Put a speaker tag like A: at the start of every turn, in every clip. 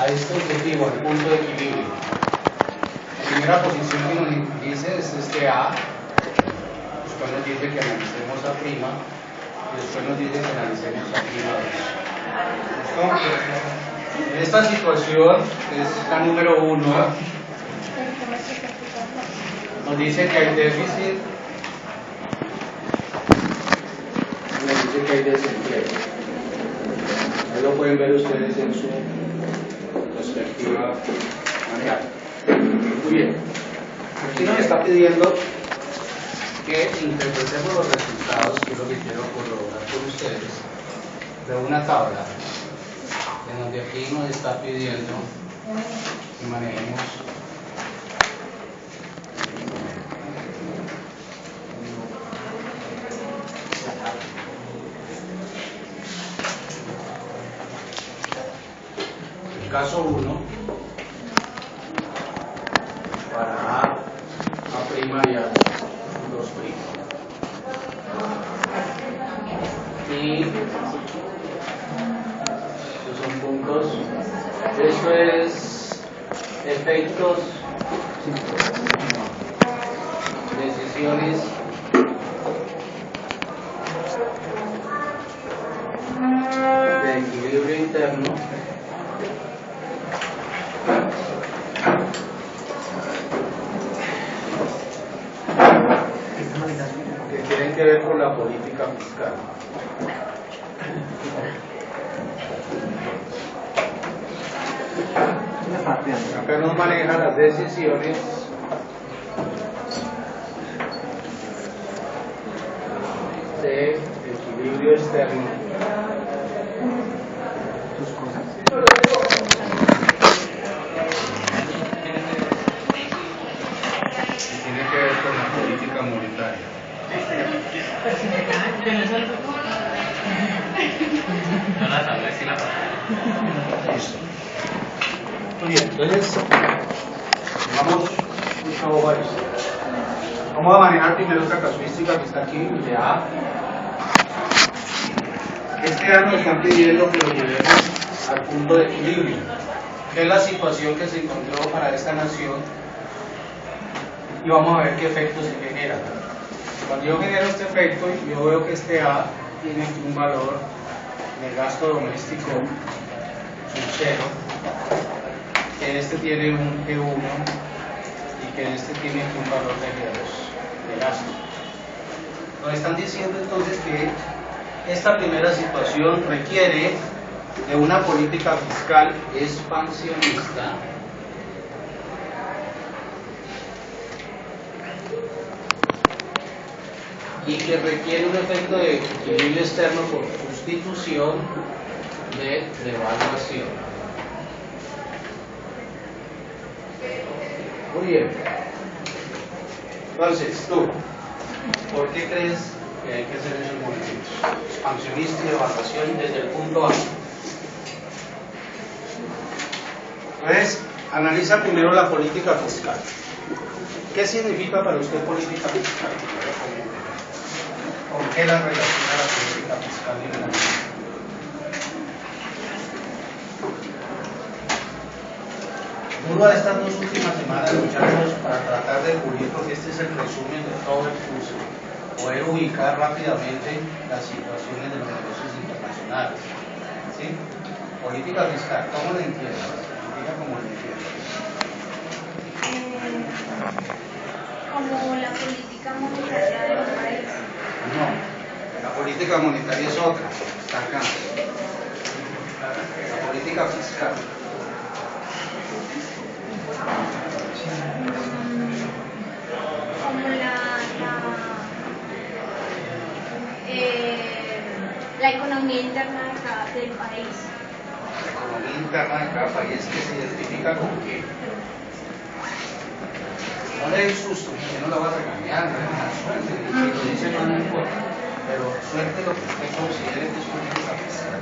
A: a este objetivo, al punto de equilibrio. La primera posición que nos dice es este A, después nos dice que analicemos A' y después nos dice que analicemos A'2. En esta situación, que es la número 1, nos dice que hay déficit, nos dice que hay desempleo. Ahí lo pueden ver ustedes en su perspectiva manual. Muy bien. Aquí nos está pidiendo que interpretemos los resultados, que es lo que quiero corroborar con ustedes, de una tabla, en donde aquí nos está pidiendo que manejemos el caso 1 para A' y A'. Y estos son puntos. Esto es efectos, decisiones de equilibrio interno, que tienen que ver con la política fiscal. Acá nos maneja las decisiones de equilibrio externo. Que tiene que ver con la política monetaria. Listo. Muy bien, entonces vamos a manejar primero esta casuística que está aquí de A. Este A nos están pidiendo que lo llevemos al punto de equilibrio, que es la situación que se encontró para esta nación, y vamos a ver qué efecto se genera. Cuando yo genero este efecto, yo veo que este A tiene un valor de gasto doméstico sub 0, que este tiene un G1 y que este tiene un valor de G2 de gasto. Nos están diciendo entonces que esta primera situación requiere de una política fiscal expansionista y que requiere un efecto de equilibrio externo por sustitución de devaluación. Muy bien. Entonces, tú, ¿por qué crees que hay que hacer esos movimientos? Expansionista y devaluación desde el punto A. Entonces, analiza primero la política fiscal. ¿Qué significa para usted política fiscal? ¿Con qué la relaciona la política fiscal liberalista? Duro a estas 2 últimas semanas, muchachos, para tratar de cubrir, porque este es el resumen de todo el curso, poder ubicar rápidamente las situaciones de los negocios internacionales. ¿Sí? Política fiscal, ¿cómo la entiendes? Diga cómo la entiendes.
B: Como la política monetaria de los países.
A: No, la política monetaria es otra, está acá. La política fiscal.
B: Como la economía interna del país.
A: La economía interna de cada país que se identifica con qué. No le den susto, que no la va a regañar, suerte, si lo dice no importa, pero suerte lo que usted considere que es política fiscal.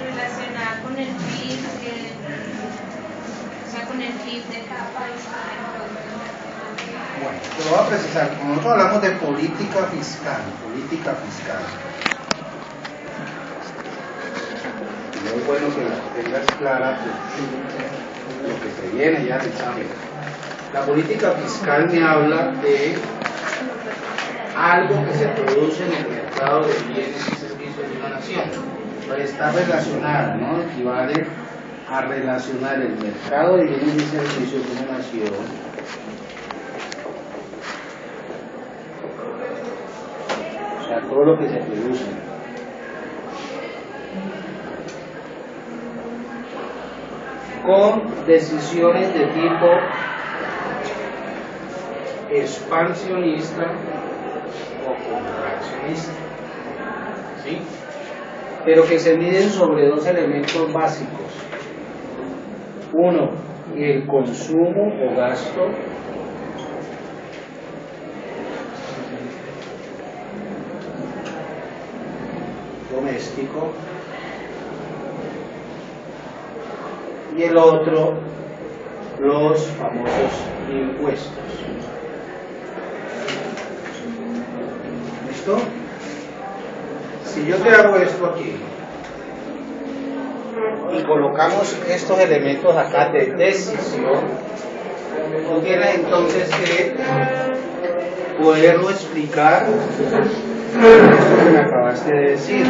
B: Relacionada con el PIB, o sea, con el PIB de cada país, por ejemplo.
A: Bueno, te lo voy a precisar. Cuando nosotros hablamos de política fiscal, le voy es bueno que la tengas clara lo que se viene ya del examen. La política fiscal me habla de algo que se produce en el mercado de bienes y servicios de una nación. Pues está relacionada, ¿no? Equivale a relacionar el mercado de bienes y servicios de una nación o sea, todo lo que se produce con decisiones de tipo expansionista o contraccionista, ¿sí? Pero que se miden sobre dos elementos básicos. Uno, el consumo o gasto doméstico y el otro, los famosos impuestos. ¿Listo? Si yo te hago esto aquí y colocamos estos elementos acá de decisión, tú tienes entonces que poderlo explicar esto que me acabaste de decir.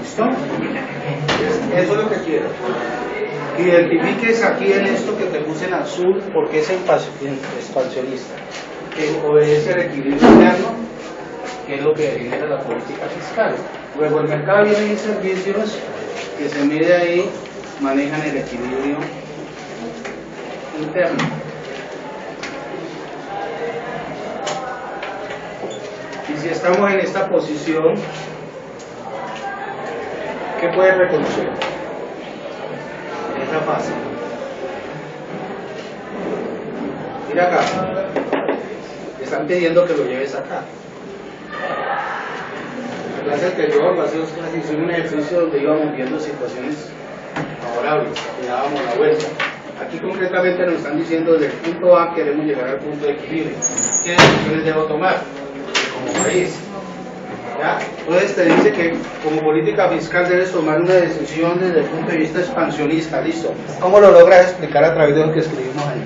A: ¿Listo? Eso es lo que quiero. Identifiques aquí en esto que te puse en azul porque es expansionista, que obedece al equilibrio interno, que es lo que genera la política fiscal. Luego el mercado de bienes y servicios, que se mide ahí, manejan el equilibrio interno. Y si estamos en esta posición, ¿qué puedes reconocer? Esta fase. Mira acá. Te están pidiendo que lo lleves acá. La clase anterior, hace dos clases, hicimos un ejercicio donde íbamos viendo situaciones favorables y dábamos la vuelta. Aquí concretamente nos están diciendo desde el punto A queremos llegar al punto de equilibrio. ¿Qué decisiones debo tomar como país? ¿Ya? Entonces te dice que como política fiscal debes tomar una decisión desde el punto de vista expansionista. Listo. ¿Cómo lo logras explicar a través de lo que escribimos ahí?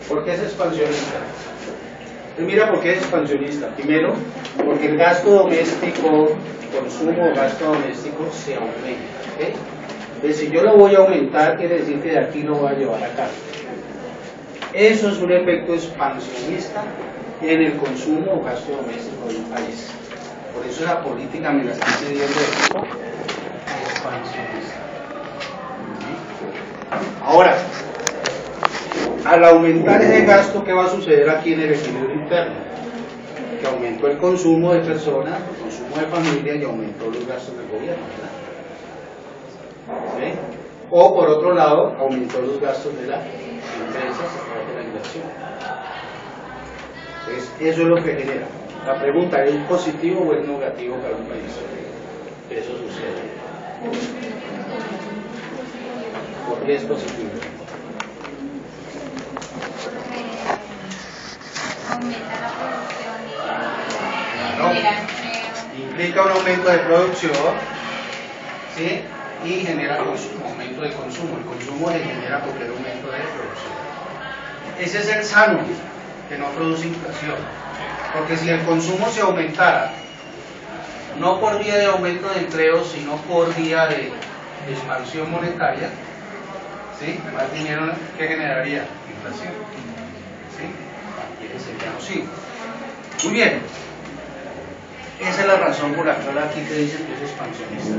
A: ¿Por qué es expansionista? Mira por qué es expansionista. Primero, porque el gasto doméstico, consumo o gasto doméstico se aumenta. ¿Okay? Entonces, si yo lo voy a aumentar, quiere decir que de aquí lo voy a llevar acá. Eso es un efecto expansionista en el consumo o gasto doméstico de un país. Por eso la política me la está pidiendo de tipo expansionista. Ahora, al aumentar ese gasto, ¿qué va a suceder aquí en el equilibrio interno? Que aumentó el consumo de personas, el consumo de familia y aumentó los gastos del gobierno, ¿verdad? ¿Sí? O por otro lado, aumentó los gastos de las empresas a través de la inversión. Entonces, eso es lo que genera. La pregunta, ¿es positivo o es negativo para un país? Eso sucede. ¿Por qué es positivo?
B: Aumenta la producción y
A: Claro.
B: genera empleo.
A: Implica un aumento de producción, ¿sí? Y genera consumo, aumento de consumo. El consumo se genera porque hay aumento de producción. Ese es el sano, que no produce inflación. Porque si el consumo se aumentara, no por vía de aumento de empleo, sino por vía de expansión monetaria, ¿sí? Más dinero que generaría inflación. ¿Sí? Sería nocivo. Muy bien. Esa es la razón por la cual aquí te dicen que es expansionista.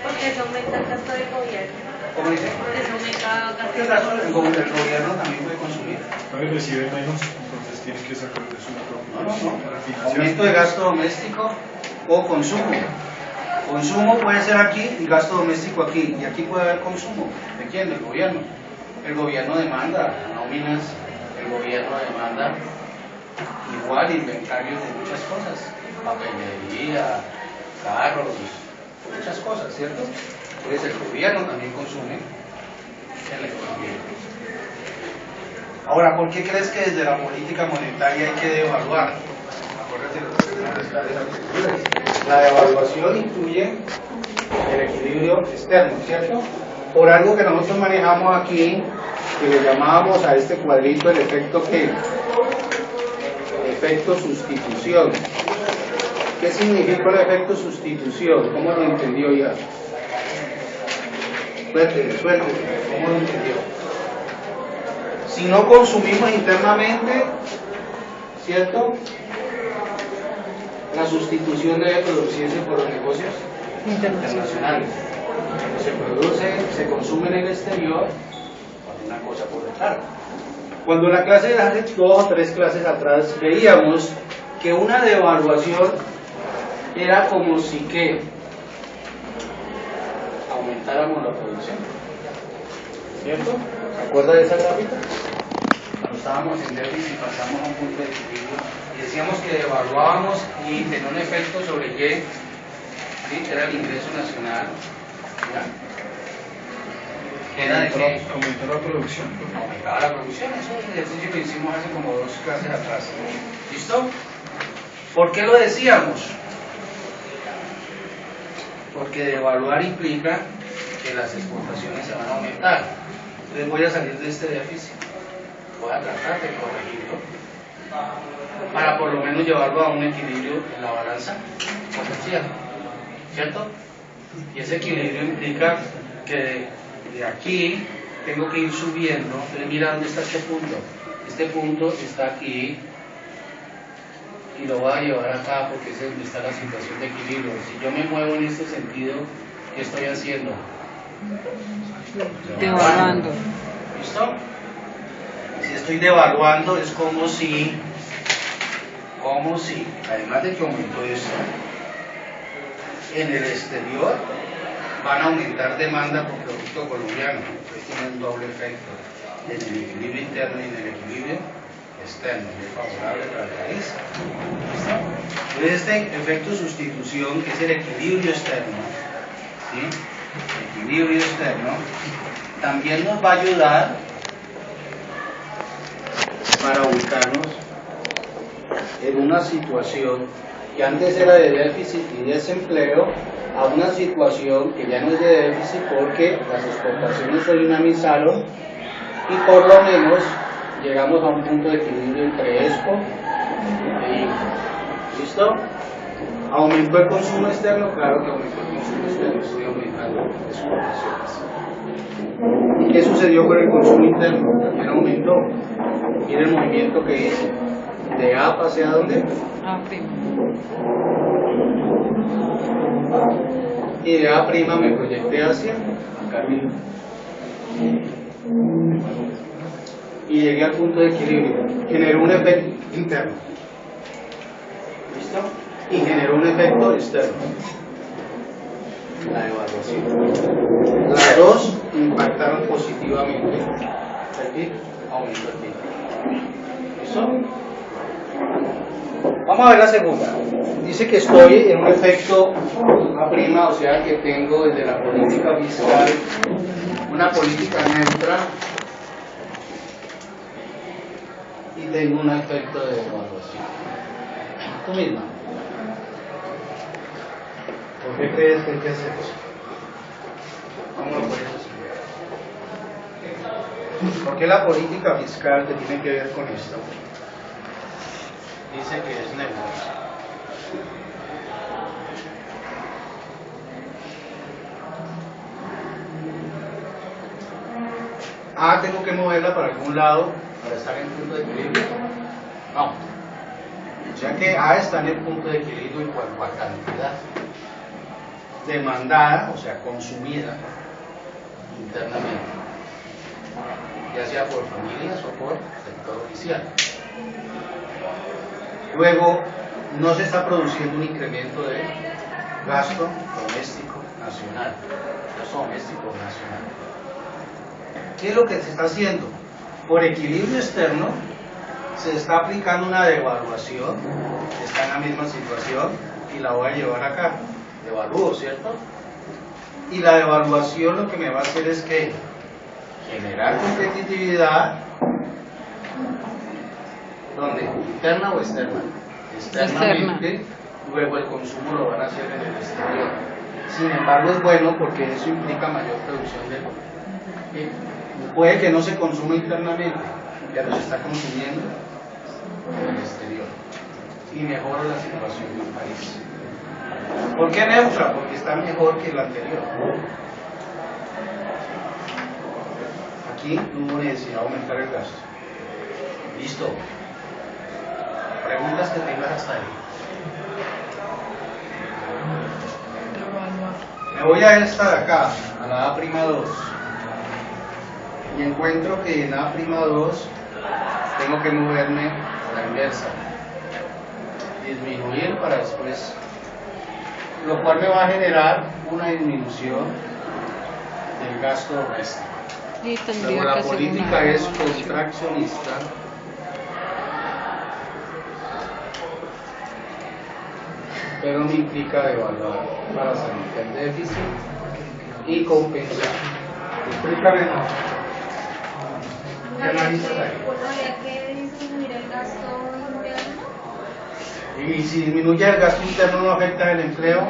B: Porque eso aumenta el gasto del gobierno.
A: ¿Cómo dice?
B: Porque eso aumenta el gasto
A: ¿Qué
B: del
A: razón? El
B: gobierno.
A: gobierno también puede consumir.
C: También recibe menos, entonces tiene que sacar de su propio para financiar.
A: Aumento de gasto doméstico o consumo. Consumo puede ser aquí y gasto doméstico aquí. Y aquí puede haber consumo. ¿De quién? Del gobierno. El gobierno demanda nóminas, el gobierno demanda igual inventarios de muchas cosas. Papelería, carros, muchas cosas, ¿cierto? Entonces el gobierno también consume en la economía. Ahora, ¿por qué crees que desde la política monetaria hay que devaluar? Acuérdate lo que te la devaluación incluye el equilibrio externo, ¿cierto? Por algo que nosotros manejamos aquí, que le llamábamos a este cuadrito el efecto ¿qué? Efecto sustitución. ¿Qué significa el efecto sustitución? ¿Cómo lo entendió ya? Suéltele, ¿cómo lo entendió? Si no consumimos internamente, ¿cierto? La sustitución debe producirse por los negocios internacionales. Se produce, se consume en el exterior, una cosa por detrás. Cuando en la clase de hace 2 o 3 clases atrás veíamos que una devaluación era como si que aumentáramos la producción, ¿cierto? ¿Se acuerda de esa gráfica? Cuando estábamos en déficit pasamos a un punto de equilibrio y decíamos que devaluábamos y tenía un efecto sobre qué, ¿sí? Era el ingreso nacional, ¿ya? Era de que
C: aumentar la producción.
A: aumentaba la producción. Ese ejercicio lo hicimos hace como 2 clases atrás. ¿Listo? ¿Por qué lo decíamos? Porque devaluar implica que las exportaciones se van a aumentar. Entonces voy a salir de este déficit, voy a tratar de corregirlo para por lo menos llevarlo a un equilibrio en la balanza comercial, ¿cierto? Y ese equilibrio implica que de aquí tengo que ir subiendo. Entonces mira dónde está este punto. Este punto está aquí y lo voy a llevar acá porque es donde está la situación de equilibrio. Si yo me muevo en este sentido, ¿qué estoy haciendo?
D: Devaluando.
A: ¿Listo? Si estoy devaluando es como si, además de que aumentó esto, en el exterior van a aumentar demanda por producto colombiano. Entonces tiene un doble efecto en el equilibrio interno y en el equilibrio externo, muy favorable para el país. ¿Listo? Entonces este efecto sustitución, que es el equilibrio externo, ¿sí? El equilibrio externo también nos va a ayudar para ubicarnos en una situación que antes era de déficit y desempleo, a una situación que ya no es de déficit porque las exportaciones se dinamizaron y por lo menos llegamos a un punto de equilibrio entre expo e import. ¿Listo? ¿Aumentó el consumo externo? Claro que aumentó el consumo externo, estoy aumentando exportaciones. ¿Y qué sucedió con el consumo interno? También aumentó. Mira el movimiento que hice. ¿De A pasé a dónde? Y de A' me proyecté hacia acá arriba. Y llegué al punto de equilibrio. Generó un efecto interno. ¿Listo? Y generó un efecto externo. La evaluación. Las dos impactaron positivamente. El PIB aumentó el PIB. ¿Listo? Vamos a ver la segunda. Dice que estoy en un efecto A', o sea que tengo desde la política fiscal una política neutra y tengo un efecto de evaluación. Tú misma. ¿Por qué crees que hay que hacer eso? ¿Cómo lo puedes explicar? ¿Por qué la política fiscal que tiene que ver con esto? Dice que es negocio. Ah, tengo que moverla para algún lado para estar en punto de equilibrio. No. O sea que A está en el punto de equilibrio en cuanto a cantidad demandada, o sea, consumida internamente, ya sea por familias o por sector oficial. Luego, no se está produciendo un incremento de gasto doméstico nacional. Gasto doméstico nacional. ¿Qué es lo que se está haciendo? Por equilibrio externo, se está aplicando una devaluación, está en la misma situación, y la voy a llevar acá. Devalúo, ¿cierto? Y la devaluación lo que me va a hacer es que generar competitividad, ¿dónde? ¿Interna o externa? Externamente, luego el consumo lo van a hacer en el exterior. Sin embargo, es bueno porque eso implica mayor producción de... Puede que no se consuma internamente, pero se está consumiendo en el exterior y mejora la situación del país. ¿Por qué neutra? Porque está mejor que la anterior. Aquí no hubo necesidad de aumentar el gasto. Listo. Preguntas que tengas hasta ahí. Me voy a esta de acá, a la A'2, y encuentro que en A'2 tengo que moverme a la inversa, disminuir para después, lo cual me va a generar una disminución del gasto doméstico. Luego la política es contraccionista, pero me implica devaluar para salir del déficit y compensar. Explícame. ¿Qué analizas ahí?
B: ¿Habría que disminuir el gasto interno?
A: Y si disminuye el gasto interno, ¿no afecta el empleo?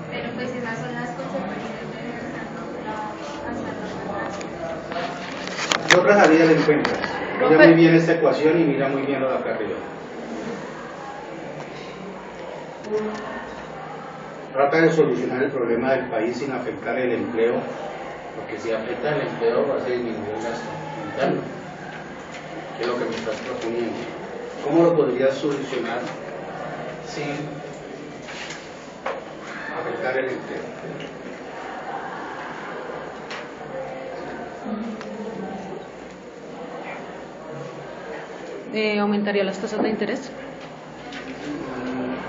B: Pero pues esas son las consecuencias de hacerlo.
A: ¿Qué otras salidas le encuentras? Mira muy bien esta ecuación y mira muy bien lo de acá arriba. Trata de solucionar el problema del país sin afectar el empleo, porque si afecta el empleo vas a disminuir el gasto interno, que es lo que me estás proponiendo. ¿Cómo lo podrías solucionar sin afectar el empleo?
D: ¿Aumentaría las tasas de interés?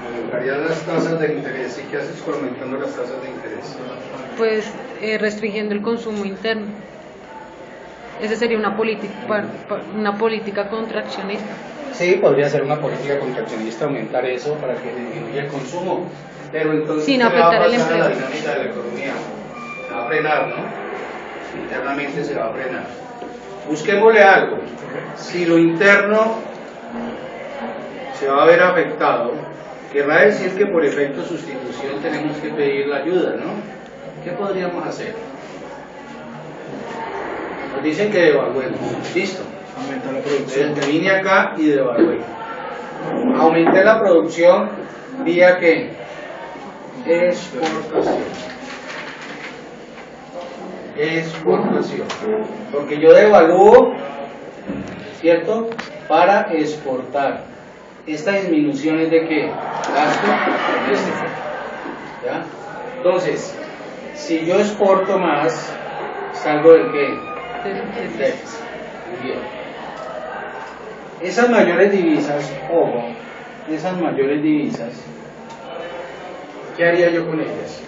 A: Aumentaría las tasas de interés. ¿Y qué haces con aumentando las tasas de interés?
D: Pues restringiendo el consumo interno. Esa sería una política contraccionista.
A: Sí, podría ser una política contraccionista aumentar eso para que disminuya el consumo, pero entonces
D: sin
A: ¿qué le va a
D: afectar el
A: pasar a la
D: empleo?
A: dinámica de la economía? Se va a frenar, ¿no? Internamente se va a frenar. Busquémosle algo. Si lo interno se va a ver afectado, querrá decir que por efecto de sustitución tenemos que pedir la ayuda, ¿no? ¿Qué podríamos hacer? Nos dicen que devaluemos. Listo.
C: Aumenta la producción.
A: Vine acá y devalué. Aumenté la producción vía que exportación. Porque yo devalúo, ¿cierto? Para exportar. Esta disminución es de qué? Gasto doméstico. ¿Ya? Entonces, si yo exporto más, salgo del qué? Déficit. Muy bien. Esas mayores divisas, ojo, esas mayores divisas, ¿qué haría yo con ellas?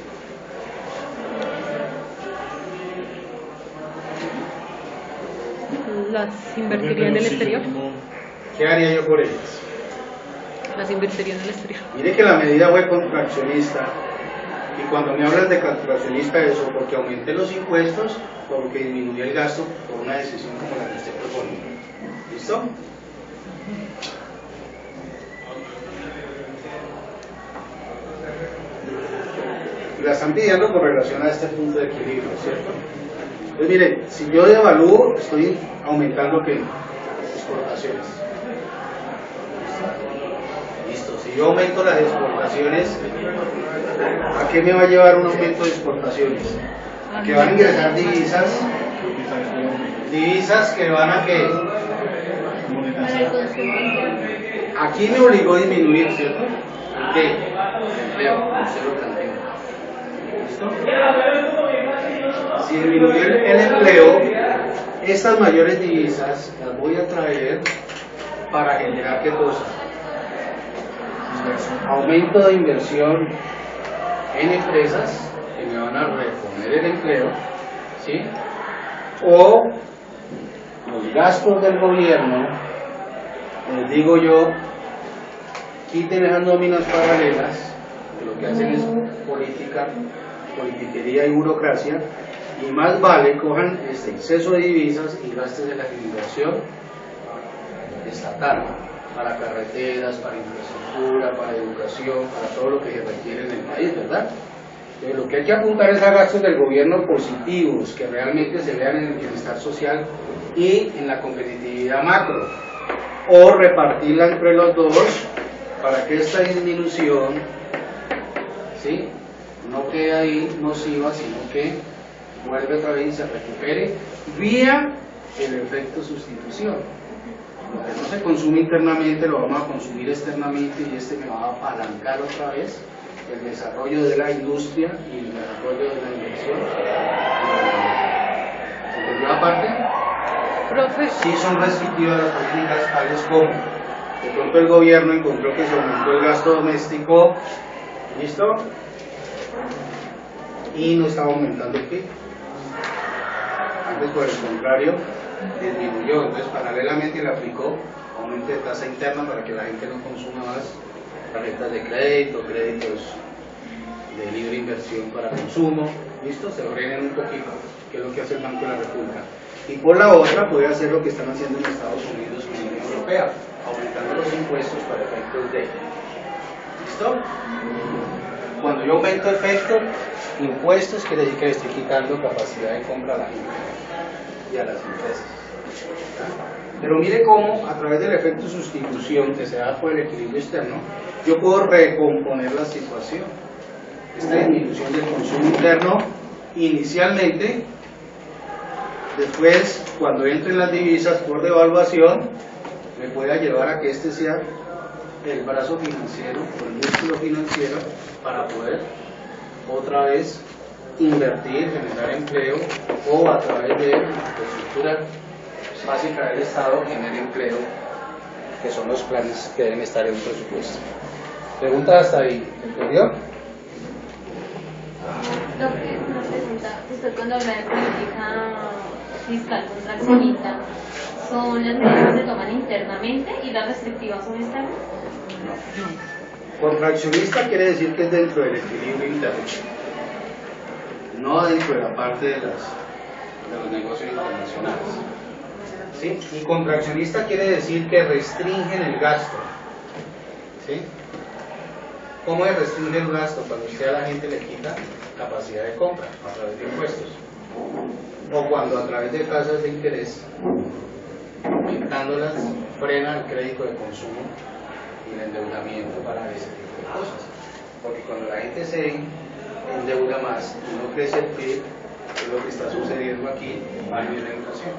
D: ¿Las invertiría en el exterior?
A: ¿Qué haría yo por ellas?
D: Las invertiría en el exterior.
A: Mire que la medida fue contraccionista, y cuando me hablas de contraccionista, eso porque aumenté los impuestos, porque disminuí el gasto por una decisión como la que usted propone. ¿Listo? La están pidiendo con relación a este punto de equilibrio, ¿cierto? Entonces, mire, si yo devalúo, estoy aumentando ¿qué? Exportaciones. Listo. Si yo aumento las exportaciones, ¿a qué me va a llevar un aumento de exportaciones? A que van a ingresar divisas que van a que
B: Para el consumo interno.
A: aquí me obligó a disminuir, ¿cierto? ¿El qué? El empleo, usted lo plantea. ¿Listo? Si disminuye el empleo, estas mayores divisas las voy a traer para generar ¿qué cosa? Aumento de inversión en empresas que me van a reponer el empleo, ¿sí? O los gastos del gobierno, les digo yo, quiten esas nóminas paralelas, que lo que hacen es política politiquería y burocracia, y más vale cojan este exceso de divisas y gasten en la inversión estatal, para carreteras, para infraestructura, para educación, para todo lo que se requiere en el país, ¿verdad? Entonces, lo que hay que apuntar es a gastos del gobierno positivos, que realmente se vean en el bienestar social y en la competitividad macro, o repartirla entre los dos para que esta disminución, ¿sí?, no quede ahí nociva, sino que vuelve otra vez y se recupere vía el efecto sustitución. Lo que no se consume internamente lo vamos a consumir externamente, y este me va a apalancar otra vez el desarrollo de la industria y el desarrollo de la inversión. ¿Se entendió aparte?
D: Profe,
A: Sí son restrictivas las políticas tales como de pronto el gobierno encontró que se aumentó el gasto doméstico, ¿listo? Y no estaba aumentando el PIB. Antes, por el contrario, disminuyó. Entonces, paralelamente le aplicó aumento de tasa interna para que la gente no consuma más tarjetas de crédito, créditos de libre inversión para consumo, ¿listo? Se frenen un poquito, que es lo que hace el Banco de la República. Y por la otra, puede hacer lo que están haciendo en Estados Unidos con la Unión Europea, aumentando los impuestos para efectos de... ¿Listo? Cuando yo aumento efecto, impuestos, quiere decir que le estoy quitando capacidad de compra a la gente y a las empresas. Pero mire cómo, a través del efecto sustitución que se da por el equilibrio externo, yo puedo recomponer la situación. Esta disminución del consumo interno inicialmente, después cuando entren las divisas por devaluación, me pueda llevar a que este sea el brazo financiero o el músculo financiero para poder otra vez invertir, generar empleo, o a través de la infraestructura básica del Estado generar empleo, que son los planes que deben estar en un presupuesto. ¿Pregunta hasta ahí? ¿Entendió?
B: Lo que una pregunta, usted cuando habla de política fiscal contraccionista, ¿son las medidas que se toman internamente y las restrictivas son externas?
A: No. Contraccionista quiere decir que es dentro del equilibrio interno, no dentro de la parte de los negocios internacionales. ¿Sí? Y contraccionista quiere decir que restringen el gasto. ¿Sí? ¿Cómo se restringe el gasto? Cuando usted a la gente le quita capacidad de compra a través de impuestos, o cuando a través de tasas de interés, aumentándolas, frena el crédito de consumo y el endeudamiento para ese tipo de cosas. Porque cuando la gente se endeuda más y no crece el PIB, es lo que está sucediendo aquí, va a venir la inflación.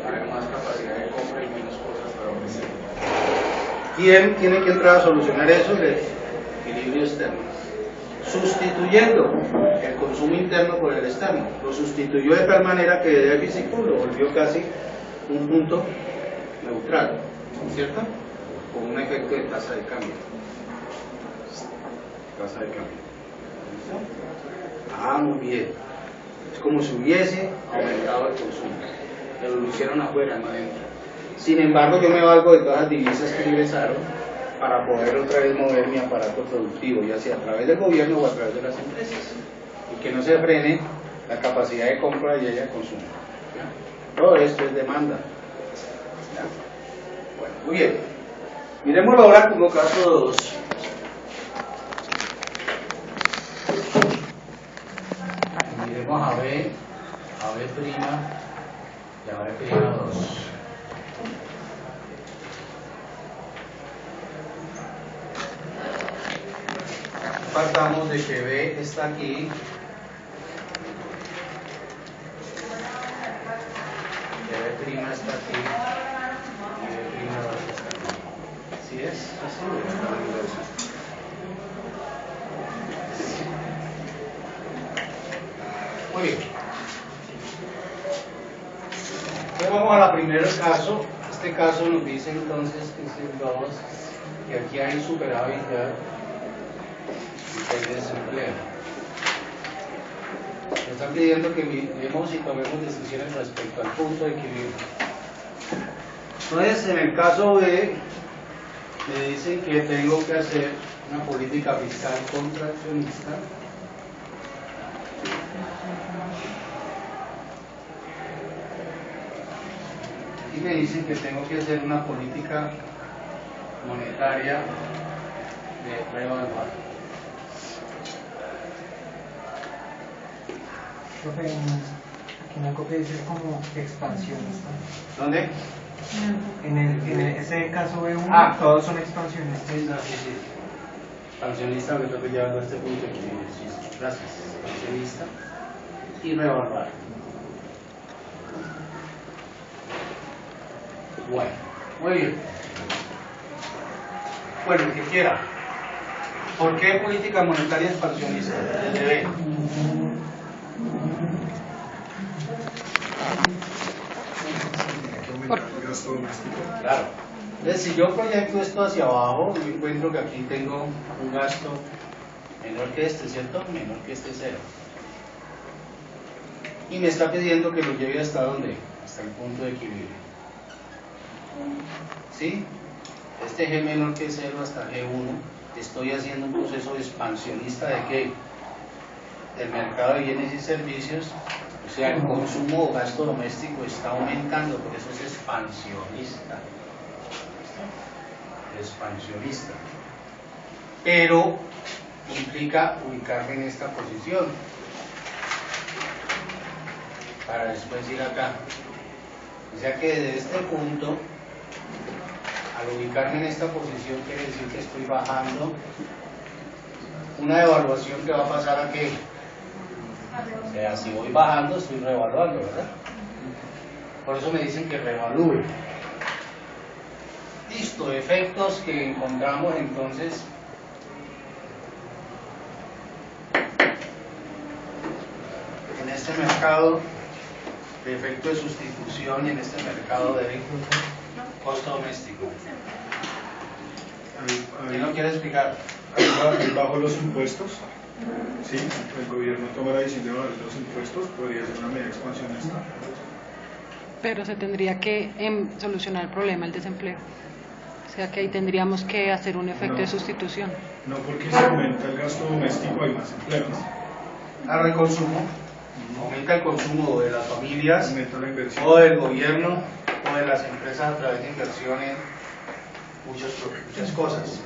A: Va a haber más capacidad de compra y menos cosas para ofrecer. ¿Quién tiene que entrar a solucionar eso? El equilibrio externo, sustituyendo el consumo interno por el externo. Lo sustituyó de tal manera que de déficit lo volvió casi un punto neutral, ¿cierto? Con un efecto de tasa de cambio. Tasa de cambio. ¿Listo? Ah, muy bien. Es como si hubiese aumentado el consumo, pero lo hicieron afuera, no adentro. Sin embargo, yo me valgo de todas las divisas que ingresaron para poder otra vez mover mi aparato productivo, ya sea a través del gobierno o a través de las empresas, y que no se frene la capacidad de compra y ella de consumo. ¿Ya? Todo esto es demanda. ¿Ya? Bueno, muy bien. Miremoslo ahora como caso 2. Miremos a B prima y a B prima 2. Partamos de que B está aquí y B prima está aquí y B prima 2 está aquí. ¿Sí es? Así muy bien. Entonces vamos al primer caso. Este caso nos dice entonces que aquí hay superávit ya. El desempleo. Me están pidiendo que miremos y tomemos decisiones respecto al punto de equilibrio. Entonces, en el caso B, me dicen que tengo que hacer una política fiscal contraccionista Aquí me dicen que tengo que hacer una política monetaria de reevaluar.
E: Profe, aquí en algo que dice como expansionista.
A: ¿Dónde?
E: En ese caso B1,
A: Ah.
E: todos son expansionistas.
A: Sí, sí. Expansionista, que tengo que llevar a este punto de equilibrio. Sí, gracias. Expansionista y reevaluar. Bueno, muy bien. Bueno, el que quiera. ¿Por qué política monetaria expansionista? Desde B.
C: Aumentar el gasto doméstico.
A: Claro. Entonces, si yo proyecto esto hacia abajo, yo encuentro que aquí tengo un gasto menor que este, ¿cierto? Menor que este cero. Y me está pidiendo que lo lleve hasta ¿dónde? Hasta el punto de equilibrio. ¿Sí? Este G menor que 0 hasta G1, estoy haciendo un proceso expansionista de qué? Del mercado de bienes y servicios, o sea, el consumo o gasto doméstico está aumentando, por eso es expansionista. Expansionista. Pero implica ubicarme en esta posición para después ir acá. O sea que desde este punto, al ubicarme en esta posición, quiere decir que estoy bajando una evaluación que va a pasar a qué. O sea, si voy bajando, estoy reevaluando, ¿verdad? Por eso me dicen que reevalúe. Listo, efectos que encontramos entonces. En este mercado de efecto de sustitución y en este mercado de costo doméstico. ¿Quién lo quiere explicar?
C: Ahí bajo los impuestos, sí, el gobierno toma la decisión de bajar los impuestos, podría ser una medida expansionista.
D: Pero se tendría que solucionar el problema del desempleo. O sea que ahí tendríamos que hacer un efecto de sustitución.
C: No, porque si aumenta el gasto doméstico hay más empleos,
A: Ahora el consumo, aumenta el consumo de las familias,
C: aumenta la inversión.
A: o del gobierno, o de las empresas a través de inversión en muchas cosas.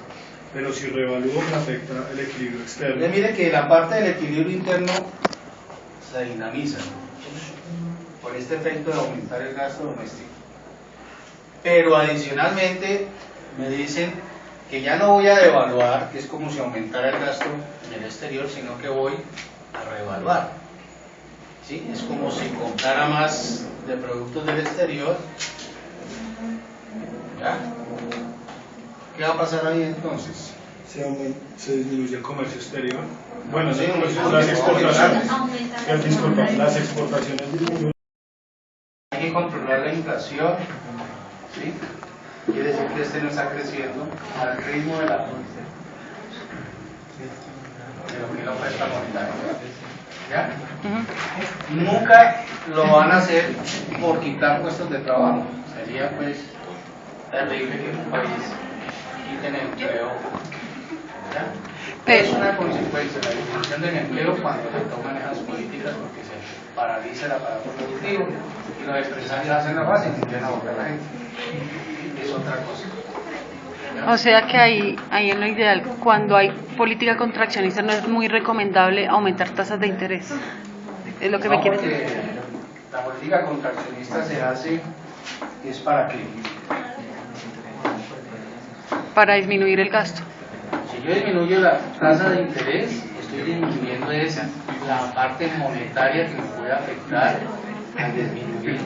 C: Pero si revalúo me afecta el equilibrio externo.
A: Entonces mire que la parte del equilibrio interno se dinamiza por este efecto de aumentar el gasto doméstico. Pero adicionalmente me dicen que ya no voy a devaluar, que es como si aumentara el gasto en el exterior, sino que voy a reevaluar. ¿Sí? Es como si comprara más de productos del exterior. ¿Ya? ¿Qué va a pasar ahí entonces?
C: Se disminuye el comercio exterior. Bueno,
A: Sí,
C: las exportaciones.
B: Aumenta
C: Disculpa, las exportaciones disminuyen.
A: Hay que controlar la inflación, ¿sí? Quiere decir que este no está creciendo al ritmo de lo que es la oferta monetaria. ¿Ya? Nunca lo van a hacer por quitar puestos de trabajo. Sería pues terrible que en un país quiten empleo. ¿Ya? Es una consecuencia de la disminución del empleo cuando se toman esas políticas porque se paraliza el aparato productivo y los empresarios hacen lo fácil y empiezan a votar a la gente. Es otra cosa. ¿Ya?
D: O sea que ahí en lo ideal, cuando hay política contraccionista, no es muy recomendable aumentar tasas de interés. Es lo que me quiere decir.
A: Porque la política contraccionista se hace es para qué.
D: Para disminuir el gasto.
A: Si yo disminuyo la tasa de interés, estoy disminuyendo esa, la parte monetaria que me puede afectar al disminuir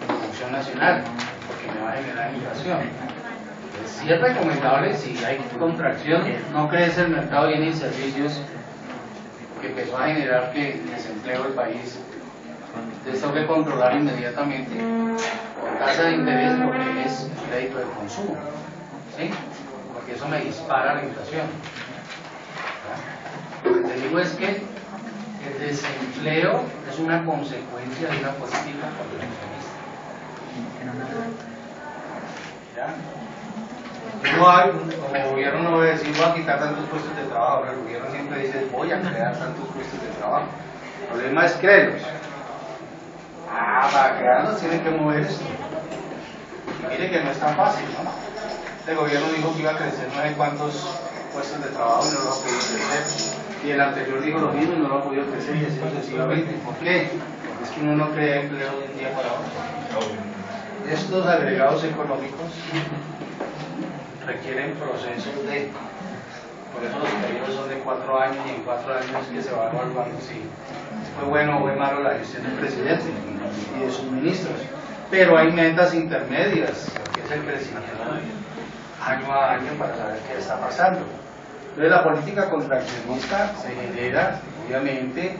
A: la producción nacional, porque me va a generar inflación. Entonces, sí es recomendable, si hay contracción, no crece el mercado de bienes y servicios, que empezó a generar que el desempleo del país. Entonces tengo que controlar inmediatamente con tasa de interés lo que es crédito de consumo, ¿sí? Porque eso me dispara la inflación. ¿Ya? Lo que te digo es que el desempleo es una consecuencia de una política proteccionista. ¿Ya? No hay, como gobierno no voy a decir voy a quitar tantos puestos de trabajo, pero el gobierno siempre dice voy a crear tantos puestos de trabajo. El problema es créelos. para crearlos tienen que mover esto. Y mire que no es tan fácil, ¿no? El gobierno dijo que iba a crecer no sé cuántos puestos de trabajo y no lo ha podido crecer. Y el anterior dijo lo mismo y no lo ha podido crecer y así sucesivamente. ¿Por qué? Porque es que uno no crea empleo de un día para otro. Estos agregados económicos requieren procesos de... Por eso los periodos son de 4 años y en 4 años que se va evaluando si fue bueno o fue malo la gestión del presidente y de sus ministros. Pero hay metas intermedias, que es el crecimiento año a año para saber qué está pasando. Entonces la política contraccionista se genera, obviamente,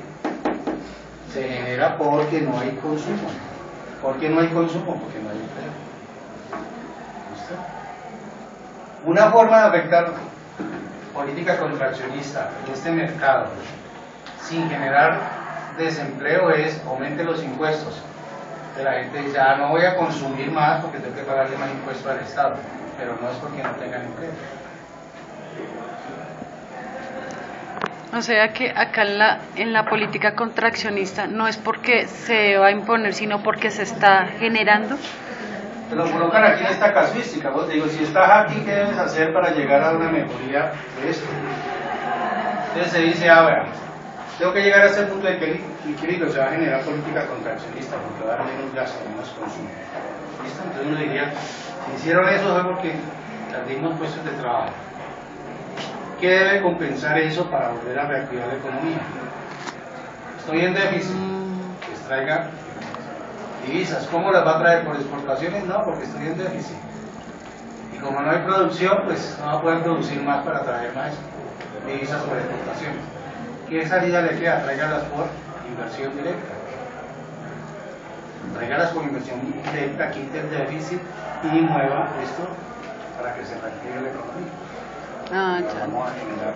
A: se genera porque no hay consumo. ¿Por qué no hay consumo? Porque no hay empleo. ¿Listo? Una forma de afectar política contraccionista en este mercado sin generar desempleo es aumente los impuestos. Que la gente dice, no voy a consumir más porque tengo que pagarle más impuestos al Estado, pero no es porque no tengan empleo.
D: O sea que acá en la política contraccionista no es porque se va a imponer, sino porque se está generando.
A: Te lo colocan aquí en esta casuística. Vos digo, si estás aquí, ¿qué debes hacer para llegar a una mejoría de esto? Entonces se dice, veamos, tengo que llegar a ese punto de equilibrio, se va a generar política contraccionista porque va a dar menos gasto, menos consumo. ¿Listo? Entonces uno diría, si hicieron eso fue porque perdimos puestos de trabajo. ¿Qué debe compensar eso para volver a reactivar la economía? Estoy en déficit, que extraiga divisas. ¿Cómo las va a traer? ¿Por exportaciones? No, porque estoy en déficit. Y como no hay producción, pues no va a poder producir más para traer más divisas por exportaciones. ¿Qué salida le queda? Tráigalas por inversión directa. Tráigalas por inversión directa, quite el déficit y mueva esto para que se reactive la economía.
D: Ah, ya.
A: Vamos a generar